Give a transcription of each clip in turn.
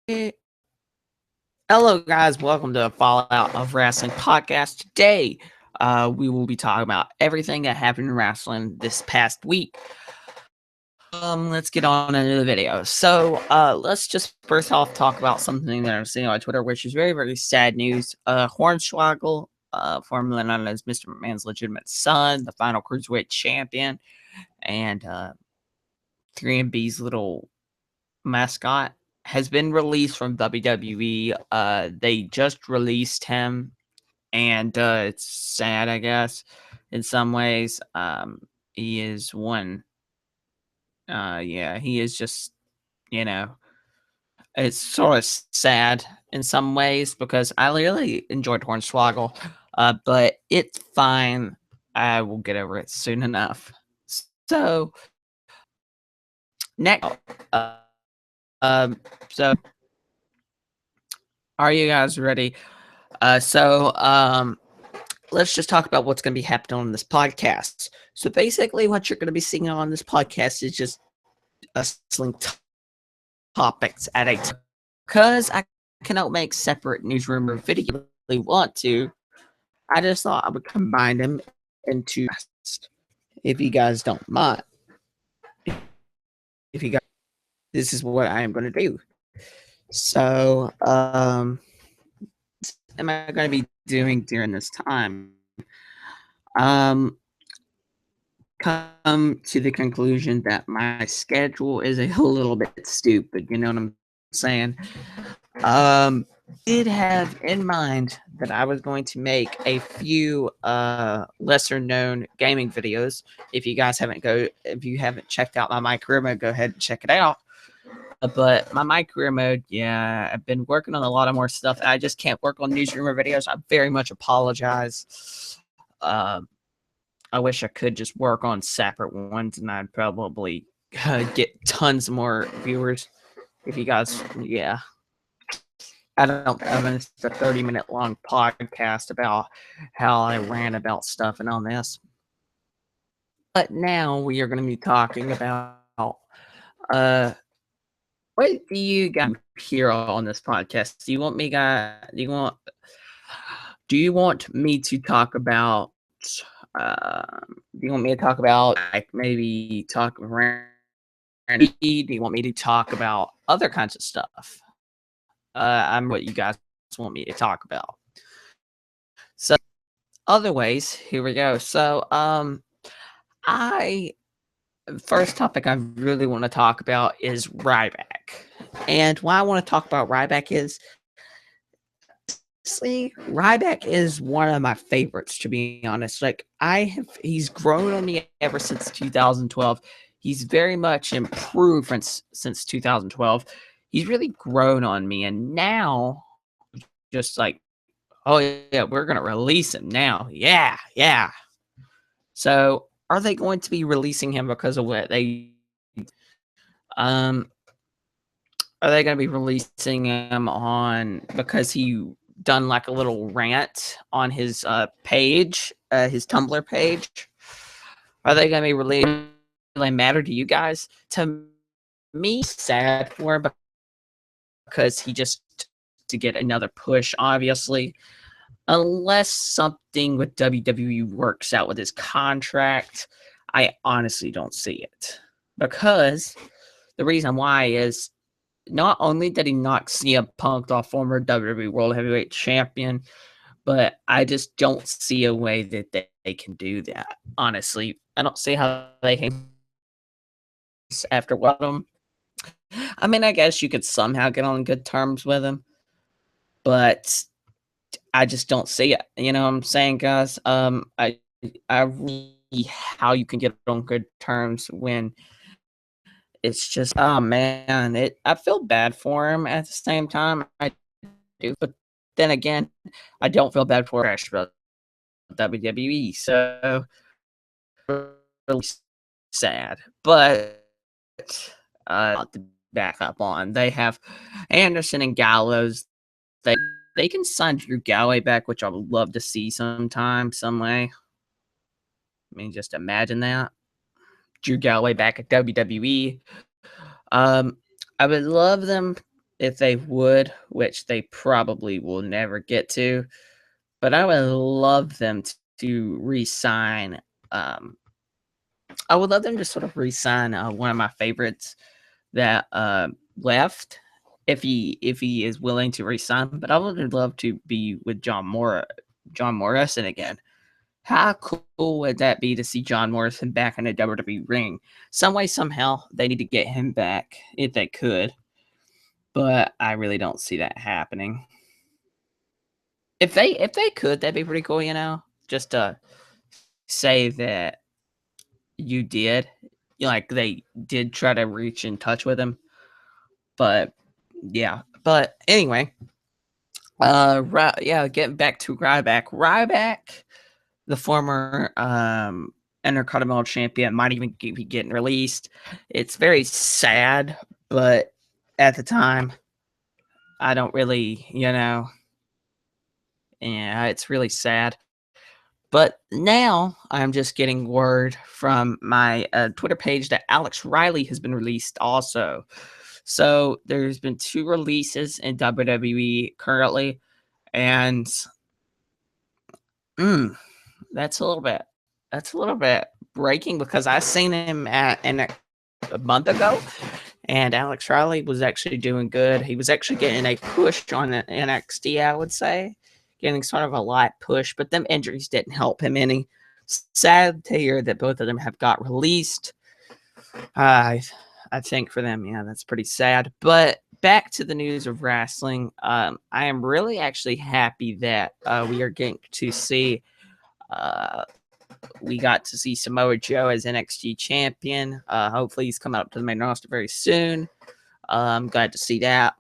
Hello, guys. Welcome to Fallout of Wrestling podcast. Today, we will be talking about everything that happened in wrestling this past week. Let's get on into the video. So, let's just first off talk about something that I'm seeing on Twitter, which is very, very sad news. Hornswoggle, formerly known as Mr. McMahon's legitimate son, the final cruiserweight champion, and 3MB's little mascot has been released from WWE. They just released him, and it's sad, I guess, in some ways. He is one. Yeah, he is just, you know, it's sort of sad in some ways because I really enjoyed Hornswoggle, but it's fine. I will get over it soon enough. So next, uh, um, so are you guys ready? Let's just talk about what's going to be happening on this podcast. So basically, what you're going to be seeing on this podcast is just wrestling topics at a time. Because I cannot make separate newsroom or video if I really want to, I just thought I would combine them into if you guys don't mind. If you guys, this is what I am going to do. So, am I going to be doing during this time? Um, come to the conclusion that my schedule is a little bit stupid. You know what I'm saying? Did have in mind that I was going to make a few lesser known gaming videos. If you haven't checked out my My Career Mode, go ahead and check it out. But my My Career Mode, yeah, I've been working on a lot of more stuff. I just can't work on newsroomer videos. I very much apologize. I wish I could just work on separate ones, and I'd probably get tons more viewers. If you guys, yeah, I don't. I mean, it's a 30-minute long podcast about how I ran about stuff and all this. But now we are going to be talking about uh, what do you guys hear on this podcast? Do you want me to talk about? Do you want me to talk about like maybe talk around? Do you want me to talk about other kinds of stuff? I'm what you guys want me to talk about. So other ways, here we go. So I first topic I really want to talk about is Ryback. And why I want to talk about Ryback is see, Ryback is one of my favorites, to be honest. He's grown on me ever since 2012. He's very much improved since 2012. He's really grown on me, and now, just like, oh yeah, we're gonna release him now. Yeah, yeah. So, are they going to be releasing him because of what they? Um, are they going to be releasing him on because he done like a little rant on his page, his Tumblr page? Are they going to be really matter to you guys? To me, sad for him because he just to get another push, obviously. Unless something with WWE works out with his contract, I honestly don't see it. Because the reason why is not only did he knock CM Punk off, former WWE World Heavyweight Champion, but I just don't see a way that they can do that. Honestly, I don't see how they can after what him. I mean, I guess you could somehow get on good terms with him, but I just don't see it. You know what I'm saying, guys? I really how you can get on good terms when it's just oh man, I feel bad for him at the same time. I do, but then again, I don't feel bad for Crash about WWE. So really sad, but to back up on they have Anderson and Gallows. They can sign Drew Galloway back, which I would love to see sometime, some way. I mean, just imagine that. Drew Galloway back at WWE. I would love them. if they would, which they probably will never get to, but I would love them to re-sign, um I would love them to sort of re-sign, one of my favorites that, left if he is willing to resign, but I would love to be with John Morrison again. How cool would that be to see John Morrison back in a WWE ring? Some way, somehow, they need to get him back if they could, but I really don't see that happening. If they could, that'd be pretty cool, you know? Just to say that you did. Like, they did try to reach in touch with him, but yeah. But anyway, yeah, getting back to Ryback. Ryback, the former Intercontinental Champion, might even be getting released. It's very sad, but at the time, I don't really, yeah, it's really sad. But now I'm just getting word from my Twitter page that Alex Riley has been released also. So there's been two releases in WWE currently, and mm, that's a little bit breaking because I seen him at a month ago, and Alex Riley was actually doing good. He was actually getting a push on the NXT, I would say, getting sort of a light push, but them injuries didn't help him any. Sad to hear that both of them have got released. I I think for them, yeah, that's pretty sad. But back to the news of wrestling. I am really actually happy that we are getting to see uh, we got to see Samoa Joe as NXT champion. Hopefully, he's coming up to the main roster very soon. I'm glad to see that.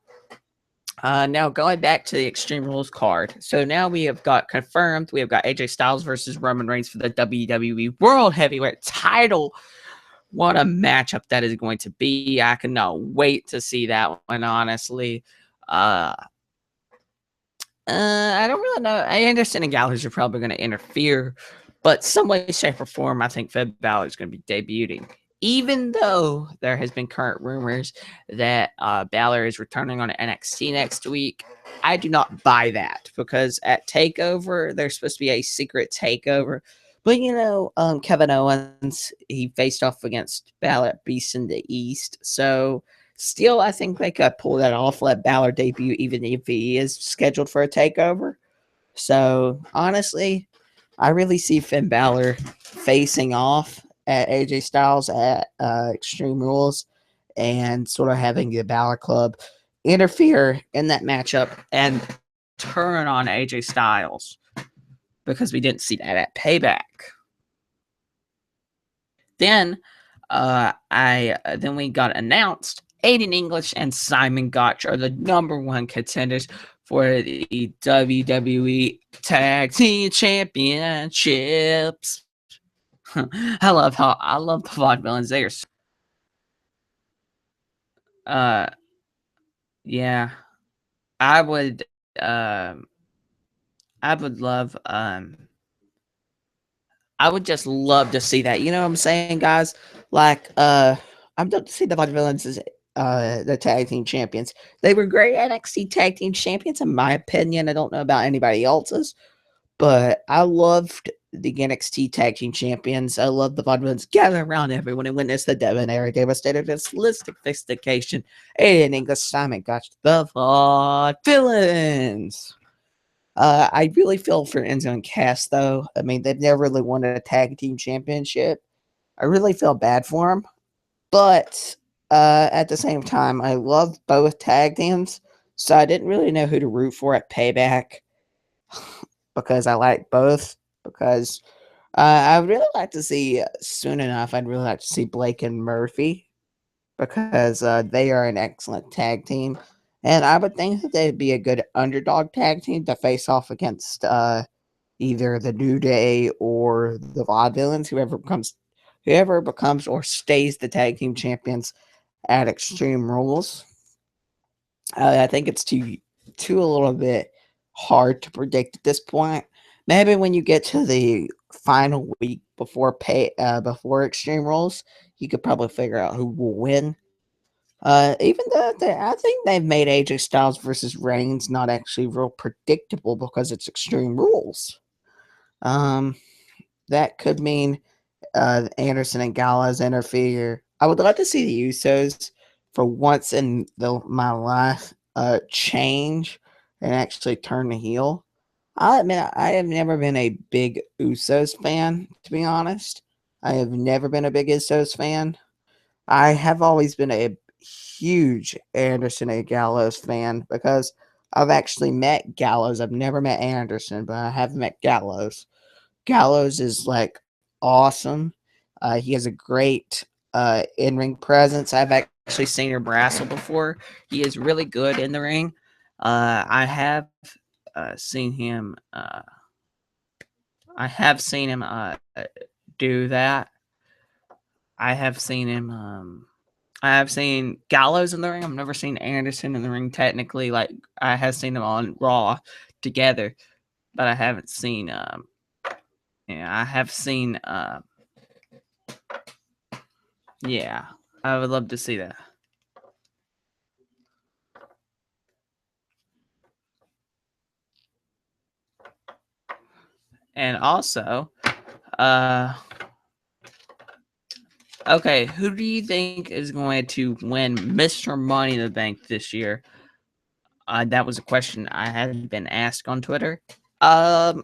Now going back to the Extreme Rules card. So now we have got confirmed. We have got AJ Styles versus Roman Reigns for the WWE World Heavyweight Title. What a matchup that is going to be! I cannot wait to see that one. Honestly, uh, I don't really know. I understand the Gallagher's are probably going to interfere, but some way, shape, or form, I think Finn Balor is going to be debuting. Even though there has been current rumors that Balor is returning on NXT next week, I do not buy that because at Takeover there's supposed to be a secret takeover. But Kevin Owens, he faced off against Balor at Beast in the East, so still, I think they could pull that off, let Balor debut, even if he is scheduled for a takeover. So, honestly, I really see Finn Balor facing off at AJ Styles at Extreme Rules and sort of having the Balor Club interfere in that matchup and turn on AJ Styles because we didn't see that at Payback. Then then we got announced Aiden English and Simon Gotch are the number one contenders for the WWE Tag Team Championships. I love the Vaudevillains. They are uh yeah. I would um I would love I would just love to see that. You know what I'm saying, guys? Like, I'd love to see the Vaudevillains as the tag team champions. They were great NXT tag team champions, in my opinion. I don't know about anybody else's, but I loved the NXT tag team champions. I love the Vaudevillains gather around everyone and witness the Devon era devastator, this listic sophistication, and English Simon Gotch, the Vaudevillains. I really feel for Enzo and Cass, though. I mean, they've never really won a tag team championship. I really feel bad for them. But at the same time, I love both tag teams. So I didn't really know who to root for at Payback because I like both. Because I would really like to see, soon enough, I'd really like to see Blake and Murphy because they are an excellent tag team. And I would think that they'd be a good underdog tag team to face off against either the New Day or the Vaudevillains, whoever becomes or stays the tag team champions at Extreme Rules. I think it's too a little bit hard to predict at this point. Maybe when you get to the final week before before Extreme Rules, you could probably figure out who will win. Even though I think they've made AJ Styles versus Reigns not actually real predictable because it's Extreme Rules. Um, that could mean Anderson and Gallows interfere. I would love to see the Usos for once in my life change and actually turn the heel. I'll admit I have never been a big Usos fan, to be honest. I have never been a big Usos fan. I have always been a huge Anderson and Gallows fan because I've actually met Gallows. I've never met Anderson, but I have met Gallows. Gallows is like awesome. He has a great in ring presence. I've actually seen him wrestle before. He is really good in the ring. I have seen him. I have seen him do that. I have seen him. I have seen Gallows in the ring. I've never seen Anderson in the ring technically. Like I have seen them on Raw together, but I haven't seen. Yeah, I have seen. Yeah, I would love to see that. And also, uh, okay, who do you think is going to win Mr. Money in the Bank this year? That was a question I had been asked on Twitter. Um,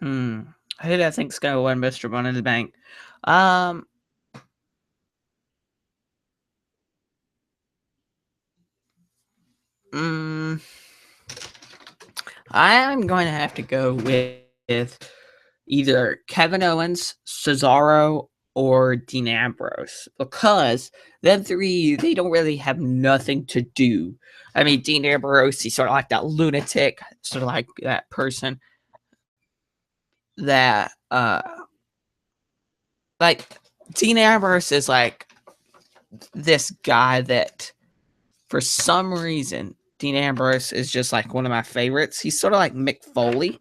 hmm, who do I think is going to win Mr. Money in the Bank? Um, mm, I'm going to have to go with either Kevin Owens, Cesaro, or Dean Ambrose because them three they don't really have nothing to do. I mean, Dean Ambrose, he's sort of like that lunatic, sort of like that person that like Dean Ambrose is like this guy that for some reason Dean Ambrose is just like one of my favorites. He's sort of like Mick Foley.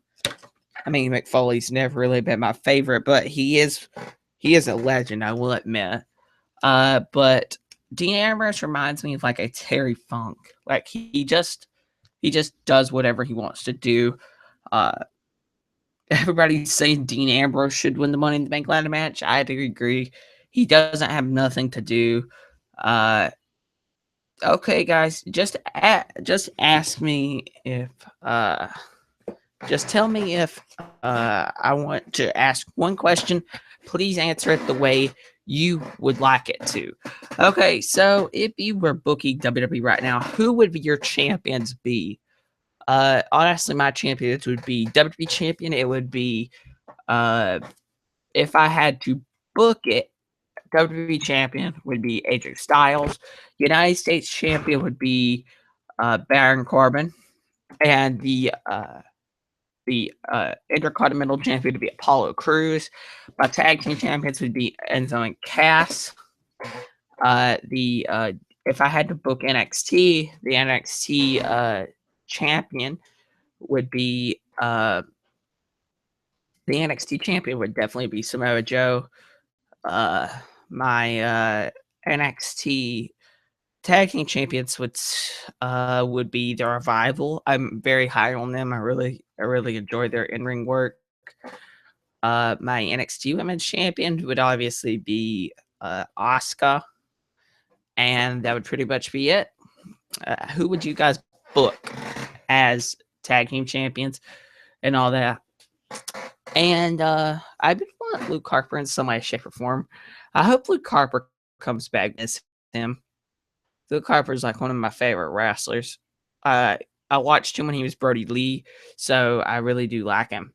I mean, Mick Foley's never really been my favorite, but he is a legend, I will admit. But Dean Ambrose reminds me of like a Terry Funk. Like he just does whatever he wants to do. Uh, everybody's saying Dean Ambrose should win the Money in the Bank ladder match. I do agree. He doesn't have nothing to do. Uh, okay, guys, just ask me if just tell me if I want to ask one question. Please answer it the way you would like it to. Okay, so if you were booking WWE right now, who would your champions be? Honestly, my champions would be WWE champion. It would be uh, if I had to book it, WWE champion would be AJ Styles. United States champion would be Baron Corbin, and the Intercontinental Champion would be Apollo Crews. My tag team champions would be Enzo and Cass. The If I had to book NXT, the NXT champion would be the NXT champion would definitely be Samoa Joe. Uh, my NXT tag team champions would be the Revival. I'm very high on them. I really enjoy their in ring work. My NXT Women's Champion would obviously be Asuka, and that would pretty much be it. Who would you guys book as tag team champions and all that? And I've been wanting Luke Harper in some way, shape, or form. I hope Luke Harper comes back as him. Luke Harper is like one of my favorite wrestlers. I watched him when he was Brody Lee, so I really do like him.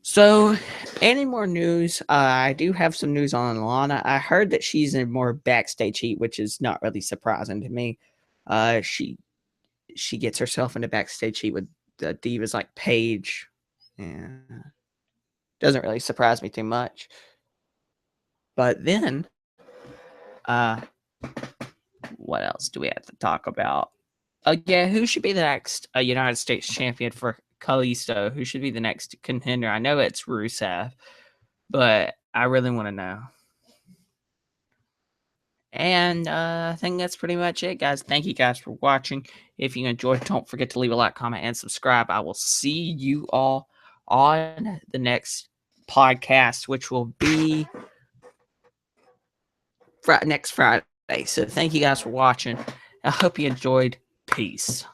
So, any more news? I do have some news on Lana. I heard that she's in more backstage heat, which is not really surprising to me. Uh, she she gets herself into backstage heat with the divas like Paige. Yeah, doesn't really surprise me too much. But then, uh, what else do we have to talk about? Yeah, who should be the next United States champion for Kalisto? Who should be the next contender? I know it's Rusev, but I really want to know. And I think that's pretty much it, guys. Thank you guys for watching. If you enjoyed, don't forget to leave a like, comment, and subscribe. I will see you all on the next podcast, which will be next Friday. So thank you guys for watching. I hope you enjoyed. Peace.